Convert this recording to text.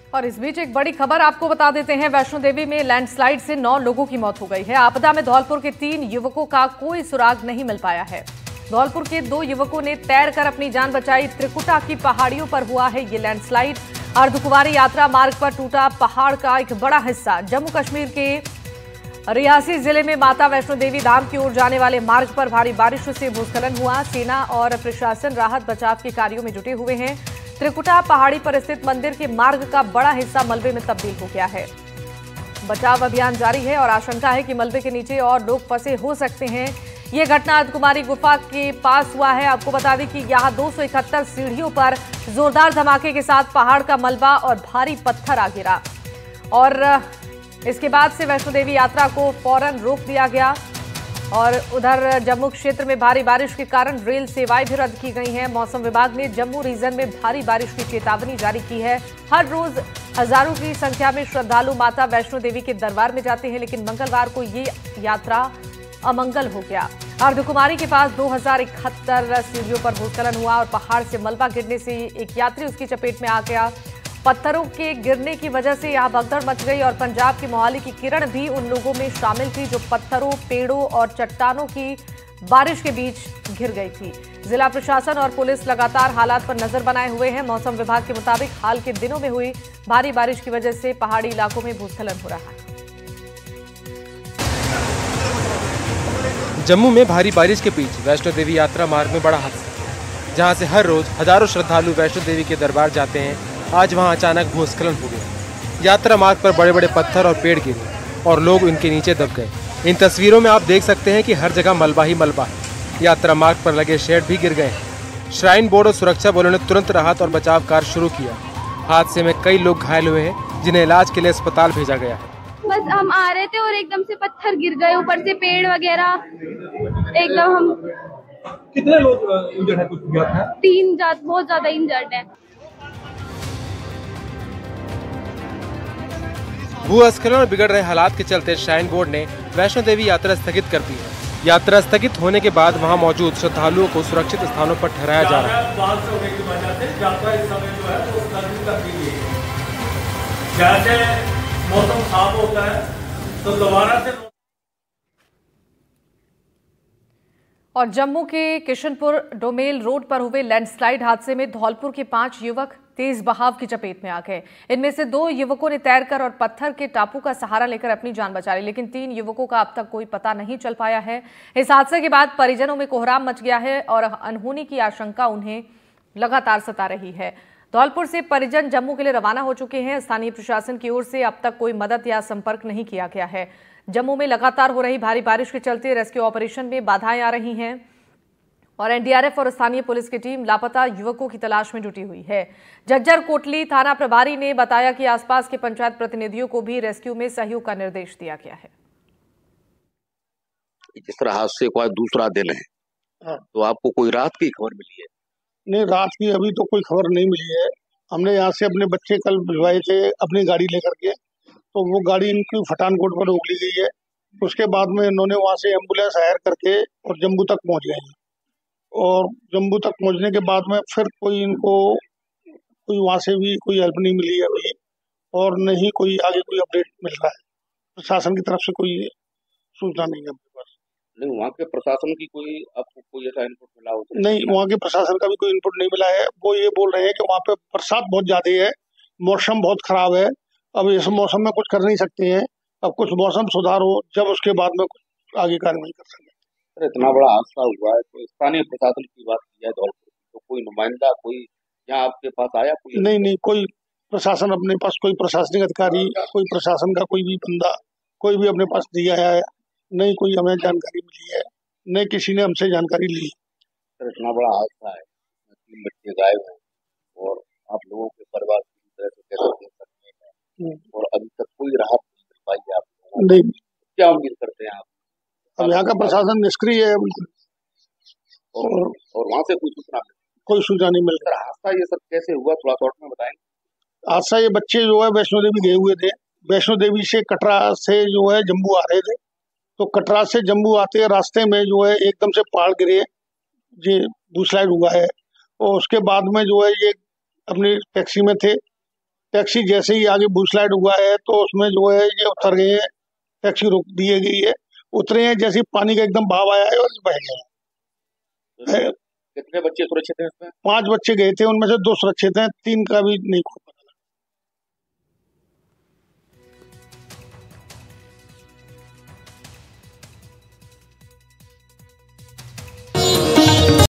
और इस बीच एक बड़ी खबर आपको बता देते हैं। वैष्णो देवी में लैंडस्लाइड से 9 लोगों की मौत हो गई है। आपदा में धौलपुर के 3 युवकों का कोई सुराग नहीं मिल पाया है। धौलपुर के 2 युवकों ने तैरकर अपनी जान बचाई। त्रिकुटा की पहाड़ियों पर हुआ है ये लैंडस्लाइड। अर्धकुंवारी यात्रा मार्ग पर टूटा पहाड़ का एक बड़ा हिस्सा। जम्मू कश्मीर के रियासी जिले में माता वैष्णो देवी धाम की ओर जाने वाले मार्ग पर भारी बारिश से भूस्खलन हुआ। सेना और प्रशासन राहत बचाव के कार्यों में जुटे हुए हैं। त्रिकुटा पहाड़ी पर स्थित मंदिर के मार्ग का बड़ा हिस्सा मलबे में तब्दील हो गया है। बचाव अभियान जारी है और आशंका है कि मलबे के नीचे और लोग फंसे हो सकते हैं। यह घटना अर्धकुंवारी गुफा के पास हुआ है। आपको बता दें कि यहां 271 सीढ़ियों पर जोरदार धमाके के साथ पहाड़ का मलबा और भारी पत्थर आ गिरा और इसके बाद से वैष्णो देवी यात्रा को फौरन रोक दिया गया। और उधर जम्मू क्षेत्र में भारी बारिश के कारण रेल सेवाएं भी रद्द की गई हैं। मौसम विभाग ने जम्मू रीजन में भारी बारिश की चेतावनी जारी की है। हर रोज हजारों की संख्या में श्रद्धालु माता वैष्णो देवी के दरबार में जाते हैं, लेकिन मंगलवार को ये यात्रा अमंगल हो गया। अर्धकुंवारी के पास 2071 सीढ़ियों पर भूस्खलन हुआ और पहाड़ से मलबा गिरने से एक यात्री उसकी चपेट में आ गया। पत्थरों के गिरने की वजह से यहां भगदड़ मच गई और पंजाब के मोहाली की किरण भी उन लोगों में शामिल थी जो पत्थरों, पेड़ों और चट्टानों की बारिश के बीच घिर गई थी। जिला प्रशासन और पुलिस लगातार हालात पर नजर बनाए हुए हैं। मौसम विभाग के मुताबिक हाल के दिनों में हुई भारी बारिश की वजह से पहाड़ी इलाकों में भूस्खलन हो रहा है। जम्मू में भारी बारिश के बीच वैष्णो देवी यात्रा मार्ग में बड़ा हादसा, जहां से हर रोज हजारों श्रद्धालु वैष्णो देवी के दरबार जाते हैं। आज वहां अचानक भूस्खलन हो गया। यात्रा मार्ग पर बड़े बड़े पत्थर और पेड़ गिरे और लोग उनके नीचे दब गए। इन तस्वीरों में आप देख सकते हैं कि हर जगह मलबा ही मलबा है। यात्रा मार्ग पर लगे शेड भी गिर गए हैं। श्राइन बोर्ड और सुरक्षा बलों ने तुरंत राहत और बचाव कार्य शुरू किया। हादसे में कई लोग घायल हुए हैं, जिन्हें इलाज के लिए अस्पताल भेजा गया है। बस हम आ रहे थे और एकदम से पत्थर गिर गए, ऊपर से पेड़ वगैरह एकदम। हम कितने लोग इंजर्ड है? कुछ ज्ञात है? 3 बहुत ज्यादा इंजर्ड है। भूस्खलन और बिगड़ रहे हालात के चलते श्राइन बोर्ड ने वैष्णो देवी यात्रा स्थगित कर दी है। यात्रा स्थगित होने के बाद वहां मौजूद श्रद्धालुओं को सुरक्षित स्थानों पर ठहराया जा रहा है। जैसे मौसम साफ होता है तो दोबारा से। और जम्मू के किशनपुर डोमेल रोड पर हुए लैंडस्लाइड हादसे में धौलपुर के 5 युवक तेज बहाव की चपेट में आ गए। इनमें से 2 युवकों ने तैरकर और पत्थर के टापू का सहारा लेकर अपनी जान बचा ली, लेकिन 3 युवकों का अब तक कोई पता नहीं चल पाया है। इस हादसे के बाद परिजनों में कोहराम मच गया है और अनहोनी की आशंका उन्हें लगातार सता रही है। धौलपुर से परिजन जम्मू के लिए रवाना हो चुके हैं। स्थानीय प्रशासन की ओर से अब तक कोई मदद या संपर्क नहीं किया गया है। जम्मू में लगातार हो रही भारी बारिश के चलते रेस्क्यू ऑपरेशन में बाधाएं आ रही हैं और एनडीआरएफ और स्थानीय पुलिस की टीम लापता युवकों की तलाश में जुटी हुई है। झज्जर कोटली थाना प्रभारी ने बताया कि आसपास के पंचायत प्रतिनिधियों को भी रेस्क्यू में सहयोग का निर्देश दिया गया है। जिस तरह हादसे को आज दूसरा दिन है, तो आपको कोई रात की खबर मिली है? नहीं, रात की अभी तो कोई खबर नहीं मिली है। हमने यहाँ से अपने बच्चे कल भिजवाए थे अपनी गाड़ी लेकर के, तो वो गाड़ी इनकी पठानकोट पर रोक ली गई है। उसके बाद में इन्होंने वहाँ से एम्बुलेंस हायर करके और जम्मू तक पहुँच गए हैं और जम्मू तक पहुँचने के बाद में फिर कोई इनको कोई वहाँ से भी कोई हेल्प नहीं मिली है अभी और नहीं कोई आगे कोई अपडेट मिल रहा है। प्रशासन की तरफ से कोई सूचना नहीं है अपने पास। नहीं, वहाँ के प्रशासन की कोई आपको कोई ऐसा इनपुट मिला हो? नहीं, वहाँ के प्रशासन का भी कोई इनपुट नहीं मिला है। वो ये बोल रहे हैं कि वहाँ पे बरसात बहुत ज्यादा है, मौसम बहुत खराब है, अब इस मौसम में कुछ कर नहीं सकते हैं। अब कुछ मौसम सुधार हो जब उसके बाद में कुछ आगे कार्रवाई कर सकते हैं। इतना बड़ा हादसा हुआ है तो स्थानीय प्रशासन की बात की जाए धौलपुर, तो कोई नुमाइंदा कोई यहाँ आपके पास आया? कोई नहीं, कोई प्रशासन अपने पास, कोई प्रशासनिक अधिकारी, कोई प्रशासन का कोई भी बंदा कोई भी अपने पास नहीं आया है। नहीं कोई हमें जानकारी मिली है, नहीं किसी ने हमसे जानकारी ली। इतना बड़ा हादसा है, 3 बच्चे गायब हैं और आप लोगों के परिवार की तरह से कैसे देख सकते हैं और अभी तक कोई राहत नहीं मिल पाई है आप लोगों को? क्या उम्मीद करते हैं आप? अब यहाँ का प्रशासन निष्क्रिय है और वहाँ से कोई सूचना नहीं मिल रहा। हादसा ये सब कैसे हुआ, थोड़ा शॉर्ट में बताएंगे? हादसा ये बच्चे जो है वैष्णो देवी गए हुए थे, वैष्णो देवी से कटरा से जो है जम्मू आ रहे थे, तो कटरा से जम्मू आते रास्ते में जो है एकदम से पहाड़ गिरे, ये भूस्लाइड हुआ है और उसके बाद में जो है ये अपनी टैक्सी में थे, टैक्सी जैसे ही आगे भूस्लाइड हुआ है तो उसमें जो है ये उतर गए हैं, टैक्सी रोक दी गई है, उतरे हैं जैसे पानी का एकदम बहाव आया है और बह गए हैं। कितने बच्चे सुरक्षित हैं इसमें? 5 बच्चे गए थे, उनमें से 2 सुरक्षित हैं, 3 का भी नहीं